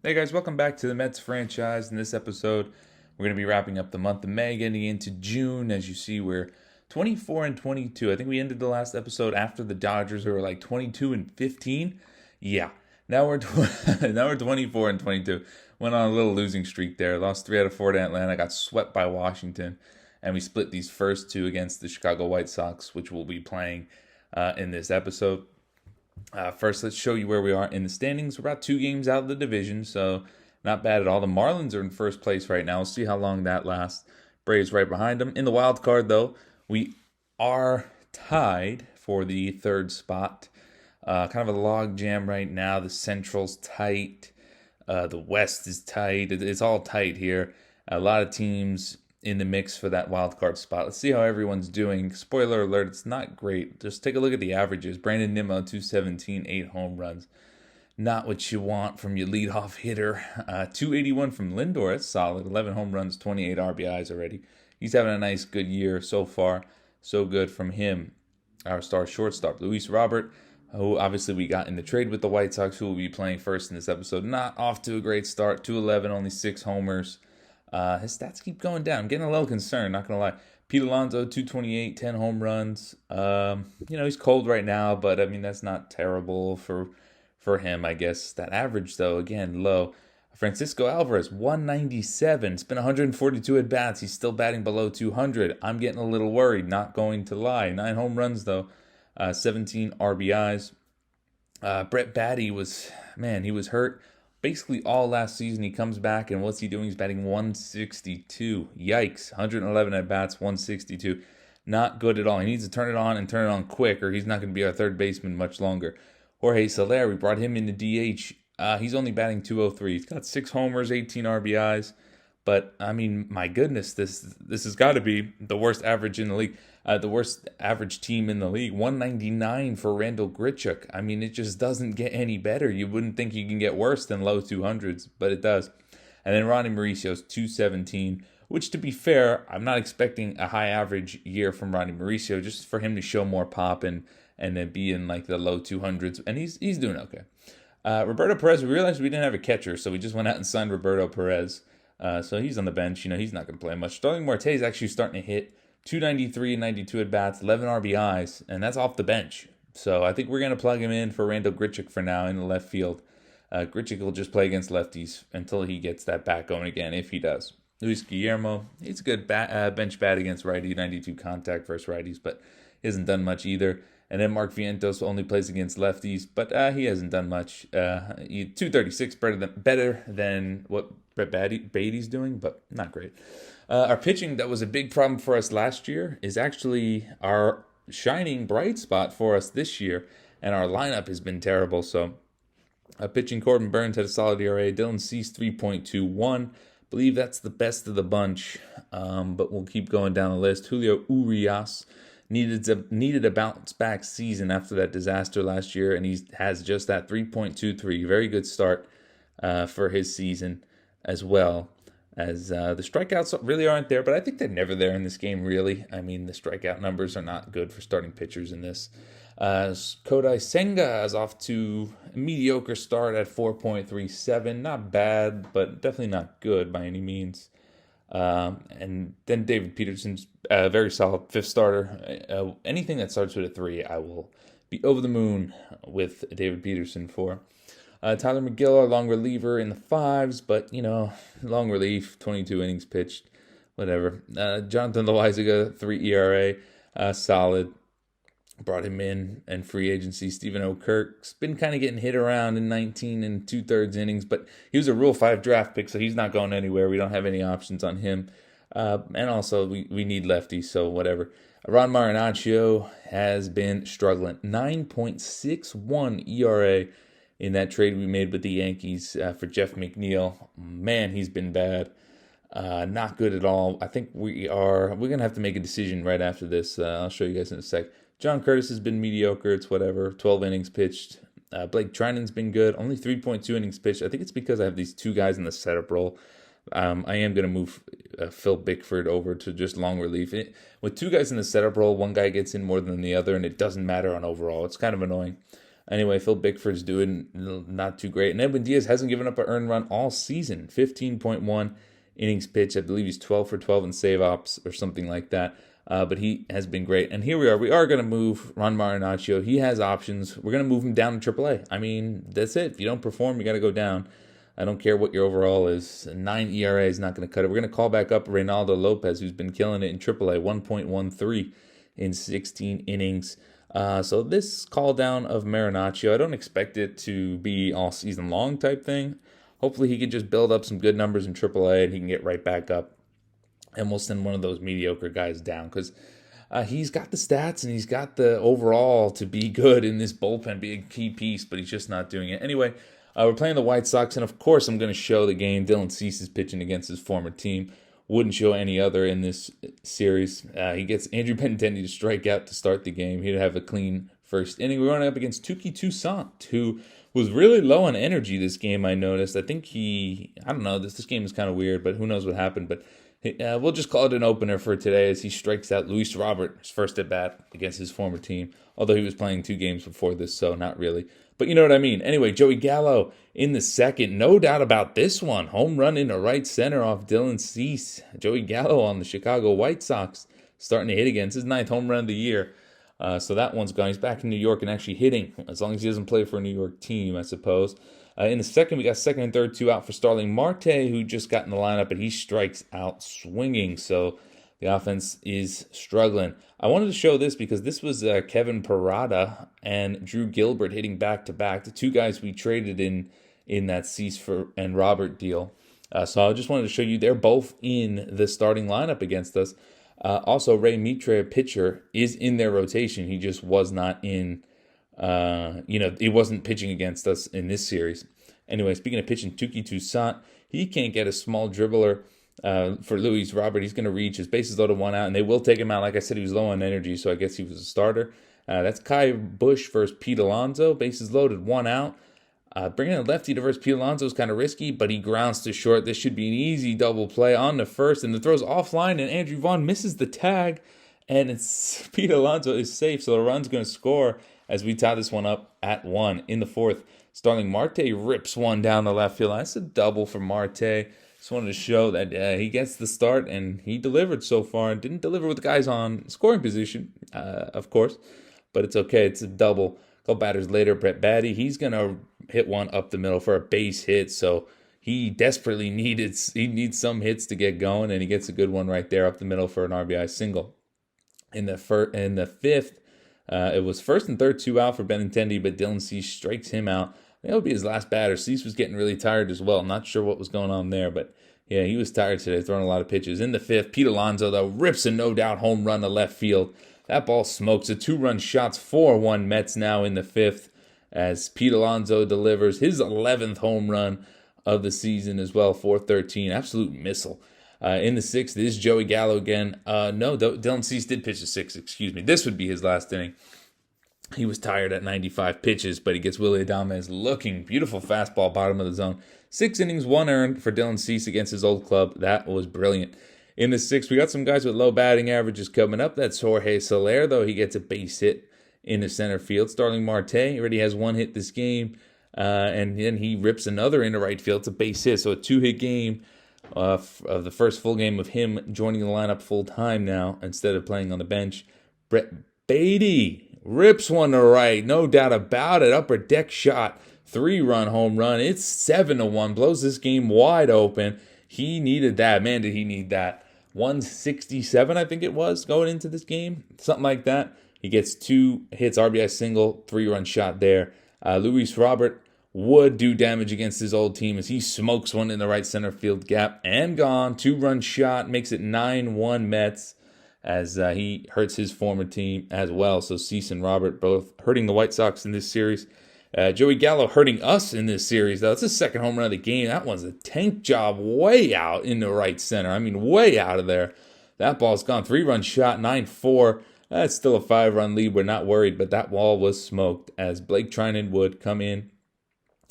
Hey guys, welcome back to the Mets franchise. In this episode, we're going to be wrapping up the month of May, getting into June. As you see, we're 24 and 22. I think we ended the last episode after the Dodgers, who were like 22 and 15. Yeah, now we're now we're 24 and 22. Went on a little losing streak there. Lost 3 out of 4 to Atlanta. Got swept by Washington, and we split these first two against the Chicago White Sox, which we'll be playing in this episode. First, let's show you where we are in the standings. We're about 2 games out of the division, so not bad at all. The Marlins are in first place right now. We'll see how long that lasts. Braves right behind them. In the wild card, though, we are tied for the third spot. Kind of a log jam right now. The Central's tight. The West is tight. It's all tight here. A lot of teams in the mix for that wild card spot. Let's see how everyone's doing. Spoiler alert, it's not great. Just take a look at the averages. Brandon Nimmo, 217, 8 home runs. Not what you want from your leadoff hitter. 281 from Lindor, that's solid. 11 home runs, 28 RBIs already. He's having a nice, good year so far. So good from him. Our star shortstop, Luis Robert, who obviously we got in the trade with the White Sox, who will be playing first in this episode. Not off to a great start. 211, only 6 homers. His stats keep going down. I'm getting a little concerned, not going to lie. Pete Alonso, 228, 10 home runs. He's cold right now, but I mean, that's not terrible for him, I guess. That average, though, again, low. Francisco Alvarez, 197. It's been 142 at bats. He's still batting below 200. I'm getting a little worried, not going to lie. 9 home runs, though. 17 RBIs. Brett Baty he was hurt basically all last season. He comes back, and what's he doing? He's batting 162. Yikes. 111 at bats, 162. Not good at all. He needs to turn it on and turn it on quick, or he's not going to be our third baseman much longer. Jorge Soler, we brought him in the DH. He's only batting 203. He's got 6 homers, 18 RBIs. But, I mean, my goodness, this has got to be the worst average in the league. The worst average team in the league. 199 for Randall Grichuk. I mean, it just doesn't get any better. You wouldn't think you can get worse than low 200s, but it does. And then Ronnie Mauricio's 217, which, to be fair, I'm not expecting a high average year from Ronnie Mauricio, just for him to show more pop and then be in like the low 200s. And he's doing okay. Roberto Perez, we realized we didn't have a catcher, so we just went out and signed Roberto Perez. So he's on the bench. He's not going to play much. Starling Marte is actually starting to hit 293 and 92 at bats, 11 RBIs, and that's off the bench. So I think we're going to plug him in for Randall Grichuk for now in the left field. Grichuk will just play against lefties until he gets that bat going again, if he does. Luis Guillermo, he's a good bench bat against righty, 92 contact versus righties, but he hasn't done much either. And then Mark Vientos only plays against lefties, but he hasn't done much. 236 better than what Brett Baty's doing, but not great. Our pitching, that was a big problem for us last year, is actually our shining bright spot for us this year, and our lineup has been terrible. So pitching, Corbin Burns had a solid ERA. Dylan Cease, 3.21. Believe that's the best of the bunch, but we'll keep going down the list. Julio Urias needed a bounce back season after that disaster last year, and he has just that 3.23. Very good start for his season as well. As the strikeouts really aren't there, but I think they're never there in this game, really. I mean, the strikeout numbers are not good for starting pitchers in this. Kodai Senga is off to a mediocre start at 4.37. Not bad, but definitely not good by any means. And then David Peterson's very solid 5th starter. Anything that starts with a 3, I will be over the moon with David Peterson for. Tyler McGill, our long reliever in the 5s, but, long relief, 22 innings pitched, whatever. Jonathan Loaizaga, 3 ERA, solid. Brought him in and free agency. Stephen O'Kirk's been kind of getting hit around in 19 and 2/3 innings, but he was a Rule 5 draft pick, so he's not going anywhere. We don't have any options on him. And also, we need lefties, so whatever. Ron Marinaccio has been struggling. 9.61 ERA in that trade we made with the Yankees for Jeff McNeil. Man, he's been bad. Not good at all. I think we're going to have to make a decision right after this. I'll show you guys in a sec. John Curtis has been mediocre. It's whatever. 12 innings pitched. Blake Treinen's been good. Only 3.2 innings pitched. I think it's because I have these 2 guys in the setup role. I am going to move Phil Bickford over to just long relief. With 2 guys in the setup role, one guy gets in more than the other, and it doesn't matter on overall. It's kind of annoying. Anyway, Phil Bickford's doing not too great. And Edwin Diaz hasn't given up an earned run all season. 15.1 innings pitched. I believe he's 12 for 12 in save ops or something like that. But he has been great. And here we are. We are going to move Ron Marinaccio. He has options. We're going to move him down to AAA. I mean, that's it. If you don't perform, you got to go down. I don't care what your overall is. A 9 ERA is not going to cut it. We're going to call back up Reynaldo Lopez, who's been killing it in AAA, 1.13 in 16 innings. So this call down of Marinaccio, I don't expect it to be all season long type thing. Hopefully he can just build up some good numbers in AAA and he can get right back up. And we'll send one of those mediocre guys down because he's got the stats and he's got the overall to be good in this bullpen, be a key piece, but he's just not doing it. Anyway, we're playing the White Sox, and of course I'm going to show the game. Dylan Cease is pitching against his former team. Wouldn't show any other in this series. He gets Andrew Benintendi to strike out to start the game. He'd have a clean first inning. We're going up against Touki Toussaint, who was really low on energy this game, I noticed. I think I don't know, this game is kind of weird, but who knows what happened. But we'll just call it an opener for today as he strikes out Luis Robert, his first at-bat against his former team, although he was playing 2 games before this, so not really. But you know what I mean. Anyway, Joey Gallo in the second. No doubt about this one. Home run into right center off Dylan Cease. Joey Gallo on the Chicago White Sox starting to hit again. It's his 9th home run of the year. So that one's gone. He's back in New York and actually hitting, as long as he doesn't play for a New York team, I suppose. In the second, we got second and third, 2 out for Starling Marte, who just got in the lineup, and he strikes out swinging. So the offense is struggling. I wanted to show this because this was Kevin Parada and Drew Gilbert hitting back-to-back, the 2 guys we traded in that Cease and Robert deal. So I just wanted to show you they're both in the starting lineup against us. Also, Ray Mitre, a pitcher, is in their rotation. He just was not in, he wasn't pitching against us in this series. Anyway, speaking of pitching, Touki Toussaint, he can't get a small dribbler for Luis Robert. He's going to reach. His bases loaded, 1 out, and they will take him out. Like I said, he was low on energy, so I guess he was a starter. That's Kai Bush versus Pete Alonso. Bases loaded, 1 out. Bringing a lefty to versus Pete Alonso is kind of risky, but he grounds to short. This should be an easy double play on the first, and the throw's offline, and Andrew Vaughn misses the tag, and it's Pete Alonso is safe, so the run's going to score as we tie this one up at 1. In the fourth, Starling Marte rips one down the left field line. That's a double for Marte. Just wanted to show that he gets the start, and he delivered so far. Didn't deliver with the guys on scoring position, of course, but it's okay. It's a double. A couple batters later, Brett Baty, he's going to hit one up the middle for a base hit, so he desperately needs some hits to get going, and he gets a good one right there up the middle for an RBI single. In the fifth, it was first and third, 2 out for Benintendi, but Dylan Cease strikes him out. That would be his last batter. Cease was getting really tired as well. Not sure what was going on there, but yeah, he was tired today, throwing a lot of pitches. In the fifth, Pete Alonso, though, rips a no-doubt home run to left field. That ball smokes. A 2-run shot's 4-1 Mets now in the fifth as Pete Alonso delivers his 11th home run of the season as well, 4-13. Absolute missile. In the sixth is Joey Gallo again. Dylan Cease did pitch the sixth, excuse me. This would be his last inning. He was tired at 95 pitches, but he gets Willy Adames looking. Beautiful fastball, bottom of the zone. 6 innings, 1 earned for Dylan Cease against his old club. That was brilliant. In the sixth, we got some guys with low batting averages coming up. That's Jorge Soler, though. He gets a base hit in the center field. Starling Marte already has 1 hit this game, and then he rips another into right field. It's a base hit, so a 2-hit game of the first full game of him joining the lineup full time now instead of playing on the bench. Brett Baty rips one to right, no doubt about it. Upper deck shot, 3-run home run. It's 7-1, blows this game wide open. He needed that. Man, did he need that. 167, I think it was, going into this game. Something like that. He gets 2 hits, RBI single, 3-run shot there. Luis Robert would do damage against his old team as he smokes one in the right center field gap and gone. 2-run shot, makes it 9-1 Mets as he hurts his former team as well. So Cease and Robert both hurting the White Sox in this series. Joey Gallo hurting us in this series, though. It's his second home run of the game. That one's a tank job way out in the right center. I mean, way out of there. That ball's gone. 3-run shot, 9-4. That's still a 5-run lead. We're not worried, but that ball was smoked as Blake Trinan would come in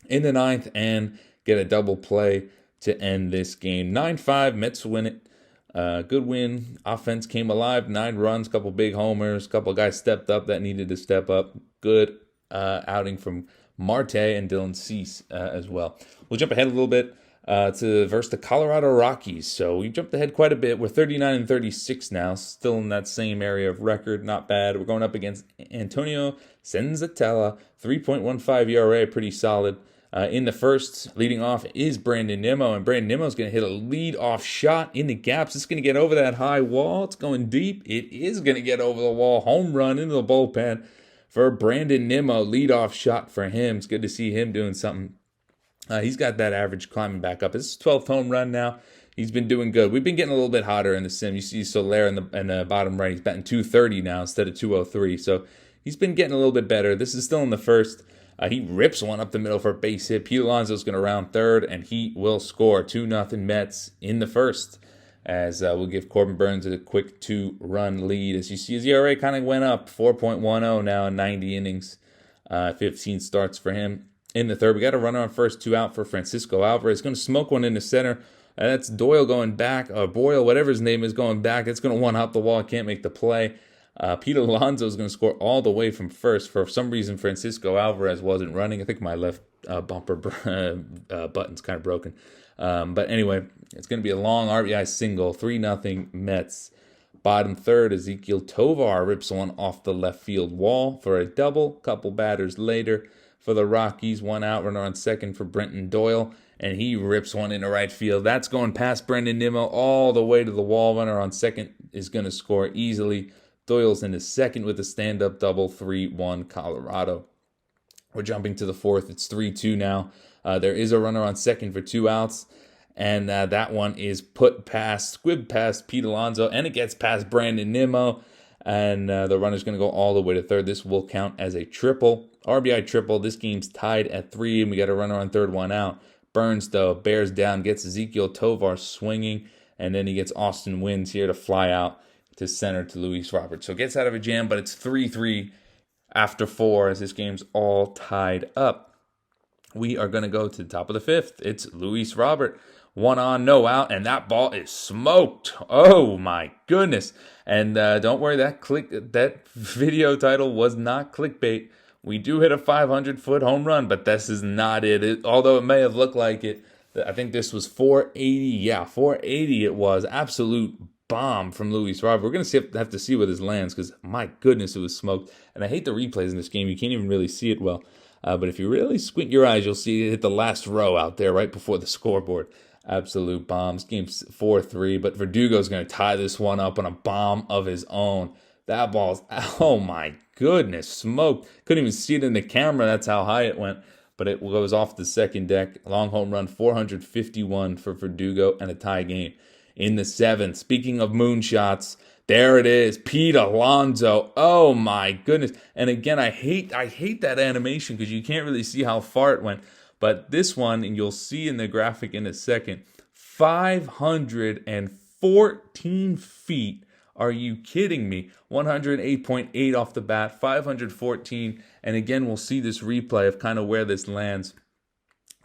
the ninth and get a double play to end this game. 9-5, Mets win it. Good win. Offense came alive. 9 runs, couple big homers, couple guys stepped up that needed to step up. Good outing from Marte and Dylan Cease as well. We'll jump ahead a little bit versus the Colorado Rockies. So we jumped ahead quite a bit. We're 39 and 36 now, still in that same area of record. Not bad. We're going up against Antonio Senzatella, 3.15 ERA, pretty solid. In the first, leading off is Brandon Nimmo, and Brandon Nimmo is going to hit a lead-off shot in the gaps. It's going to get over that high wall. It's going deep. It is going to get over the wall. Home run into the bullpen for Brandon Nimmo. Lead-off shot for him. It's good to see him doing something. He's got that average climbing back up. It's his 12th home run now. He's been doing good. We've been getting a little bit hotter in the sim. You see Soler in the bottom right. He's batting 230 now instead of 203. So he's been getting a little bit better. This is still in the first. He rips one up the middle for a base hit. Pete Alonso's going to round third, and he will score 2-0 Mets in the first, as we'll give Corbin Burnes a quick 2-run lead. As you see, his ERA kind of went up, 4.10 now in 90 innings, 15 starts for him. In the third, we got a runner on first, 2 out for Francisco Alvarez. Going to smoke one in the center. That's Doyle going back, or Boyle, whatever his name is, going back. It's going to one-hop the wall. Can't make the play. Pete Alonso is going to score all the way from first. For some reason, Francisco Alvarez wasn't running. I think my left bumper button's kind of broken. But anyway, it's going to be a long RBI single, 3-0 Mets. Bottom third, Ezequiel Tovar rips one off the left field wall for a double. Couple batters later for the Rockies, 1 out, runner on second for Brenton Doyle, and he rips one into right field. That's going past Brandon Nimmo all the way to the wall. Runner on second is going to score easily. Doyle's in his second with a stand-up double, 3-1 Colorado. We're jumping to the fourth. It's 3-2 now. There is a runner on second for 2 outs, and that one is squibbed past Pete Alonso, and it gets past Brandon Nimmo, and the runner's going to go all the way to third. This will count as a triple, RBI triple. This game's tied at 3, and we got a runner on third, 1 out. Burnes, though, bears down, gets Ezequiel Tovar swinging, and then he gets Austin Wynns here to fly out to center to Luis Robert. So gets out of a jam, but it's 3-3 after 4 as this game's all tied up. We are going to go to the top of the fifth. It's Luis Robert. 1 on, no out, and that ball is smoked. Oh my goodness. And don't worry, that video title was not clickbait. We do hit a 500-foot home run, but this is not it. Although it may have looked like it. I think this was 480. Yeah, 480 it was. Absolute bomb from Luis Robert. We're going to have to see what this lands, because my goodness, it was smoked. And I hate the replays in this game. You can't even really see it well. But if you really squint your eyes, you'll see it hit the last row out there right before the scoreboard. Absolute bombs. Game's 4-3, but Verdugo's going to tie this one up on a bomb of his own. That ball's, oh my goodness, smoked. Couldn't even see it in the camera. That's how high it went. But it goes off the second deck. Long home run, 451 for Verdugo, and a tie game. In the seventh, speaking of moonshots, there it is, Pete Alonso. Oh my goodness! And again, I hate that animation because you can't really see how far it went. But this one, and you'll see in the graphic in a second, 514 feet. Are you kidding me? 108.8 off the bat, 514. And again, we'll see this replay of kind of where this lands.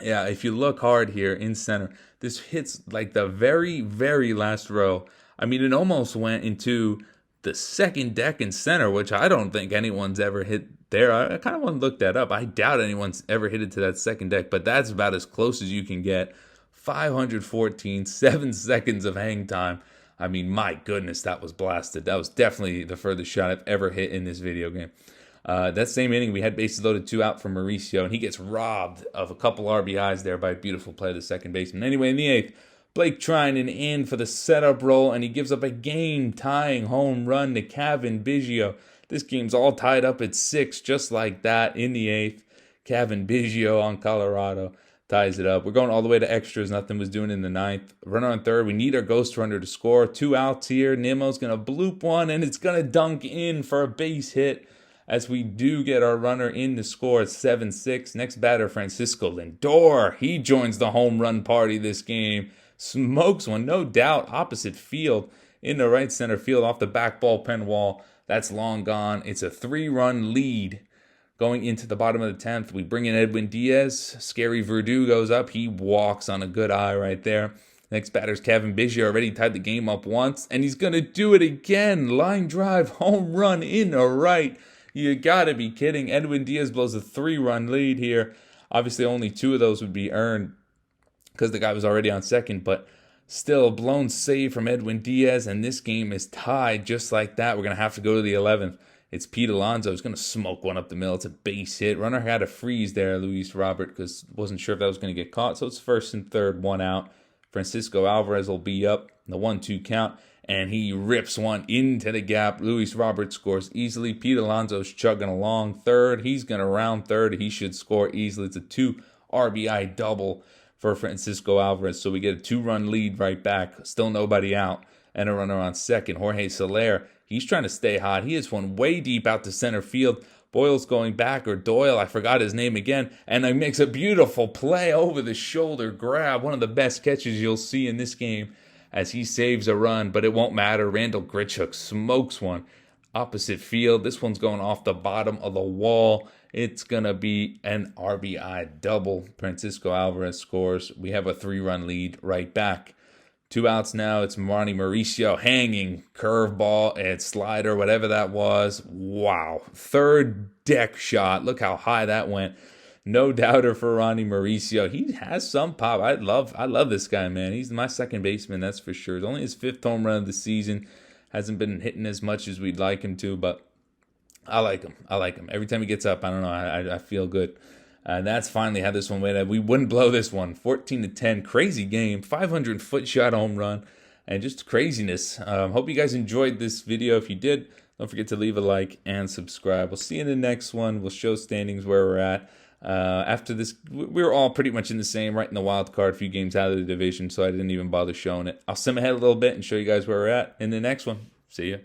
Yeah, if you look hard here in center, this hits like the very, very last row. I mean, it almost went into the second deck in center, which I don't think anyone's ever hit there. I kind of want to look that up. I doubt anyone's ever hit it to that second deck, but that's about as close as you can get. 514, 7 seconds of hang time. I mean, my goodness, that was blasted. That was definitely the furthest shot I've ever hit in this video game. That same inning, we had bases loaded, 2 out from Mauricio, and he gets robbed of a couple RBIs there by a beautiful play of the second baseman. Anyway, in the eighth, Blake Trinan in for the setup role, and he gives up a game-tying home run to Cavan Biggio. This game's all tied up at 6, just like that in the eighth. Cavan Biggio on Colorado ties it up. We're going all the way to extras. Nothing was doing in the ninth. Runner on third. We need our ghost runner to score. 2 outs here. Nimmo's going to bloop one, and it's going to dunk in for a base hit, as we do get our runner in to score at 7-6. Next batter, Francisco Lindor. He joins the home run party this game. Smokes one, no doubt, opposite field in the right center field off the back bullpen wall. That's long gone. It's a 3-run lead going into the bottom of the 10th. We bring in Edwin Diaz. Scary Verdugo goes up. He walks on a good eye right there. Next batter's Cavan Biggio. Already tied the game up once, and he's going to do it again. Line drive, home run in the right. You gotta be kidding. Edwin Diaz blows a 3-run lead here. Obviously, only 2 of those would be earned because the guy was already on second, but still, blown save from Edwin Diaz, and this game is tied just like that. We're going to have to go to the 11th. It's Pete Alonso who's going to smoke one up the middle. It's a base hit. Runner had to freeze there, Luis Robert, because wasn't sure if that was going to get caught. So it's first and third, 1 out. Francisco Alvarez will be up, the 1-2 count, and he rips one into the gap. Luis Robert scores easily. Pete Alonso's chugging along third. He's going to round third. He should score easily. It's a 2 RBI double for Francisco Alvarez. So we get a 2-run lead right back. Still nobody out. And a runner on second. Jorge Soler, he's trying to stay hot. He hits one way deep out to center field. Boyle's going back, or Doyle, I forgot his name again, and he makes a beautiful play over the shoulder grab. One of the best catches you'll see in this game as he saves a run, but it won't matter. Randall Grichuk smokes one opposite field. This one's going off the bottom of the wall. It's going to be an RBI double. Francisco Alvarez scores. We have a 3-run lead right back. 2 outs now. It's Ronnie Mauricio hanging curveball and slider, whatever that was. Wow. Third deck shot. Look how high that went. No doubter for Ronnie Mauricio. He has some pop. I love this guy, man. He's my second baseman, that's for sure. It's only his 5th home run of the season. Hasn't been hitting as much as we'd like him to, but I like him. Every time he gets up, I don't know, I feel good. And that's finally how this one went. We wouldn't blow this one. 14-10, crazy game. 500-foot shot home run, and just craziness. Hope you guys enjoyed this video. If you did, don't forget to leave a like and subscribe. We'll see you in the next one. We'll show standings where we're at. After this, we're all pretty much in the same, right in the wild card, a few games out of the division, so I didn't even bother showing it. I'll sim ahead a little bit and show you guys where we're at in the next one. See ya.